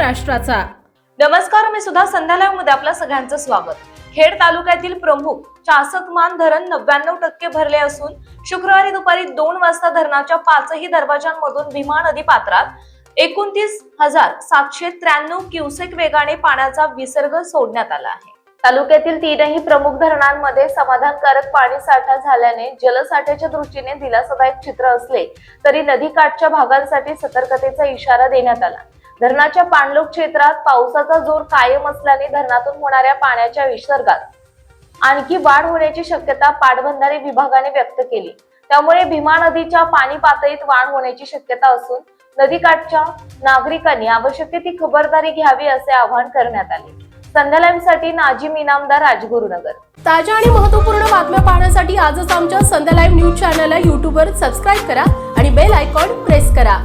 महाराष्ट्राचा। नमस्कार, मी सुद्धा संध्या लाईव्ह मध्ये आपल्या सगळ्यांचं स्वागत। खेड तालुक्यातील प्रमुख चासकमान धरण 99% भरले असून शुक्रवारी दुपारी 2 वाजता धरणाच्या 5ही दरवाजांमधून भीमा नदी पात्रात 29,793 क्युसेक वेगाने पाण्याचा विसर्ग सोडण्यात आला आहे। तालुक्यातील 3ही प्रमुख धरणांमध्ये समाधानकारक पाणी साठा झाल्याने जलसाठ्याच्या दृष्टीने दिलासादायक चित्र असले तरी नदीकाठच्या भागांसाठी सतर्कतेचा इशारा देण्यात आला। धरणाच्या पाणलोट क्षेत्रात पावसाचा जोर कायम असल्याने धरणातून होणाऱ्या पाण्याच्या विसर्गात आणखी वाढ होण्याची शक्यता पाटबंधारे विभागाने व्यक्त केली। त्यामुळे भीमा नदीच्या पाणी पातळीत वाढ होण्याची शक्यता असून नदीकाठच्या नागरिकांनी आवश्यक ती खबरदारी घ्यावी असे आवाहन करण्यात आले। संध्या लाईव्ह साठी नाजिम इनामदार, राजगुरुनगर। ताज्या आणि महत्त्वपूर्ण बातम्या पाहण्यासाठी आजच आमच्या संध्या लाईव्ह न्यूज चॅनलला YouTube वर सबस्क्राइब करा आणि बेल आयकॉन प्रेस करा।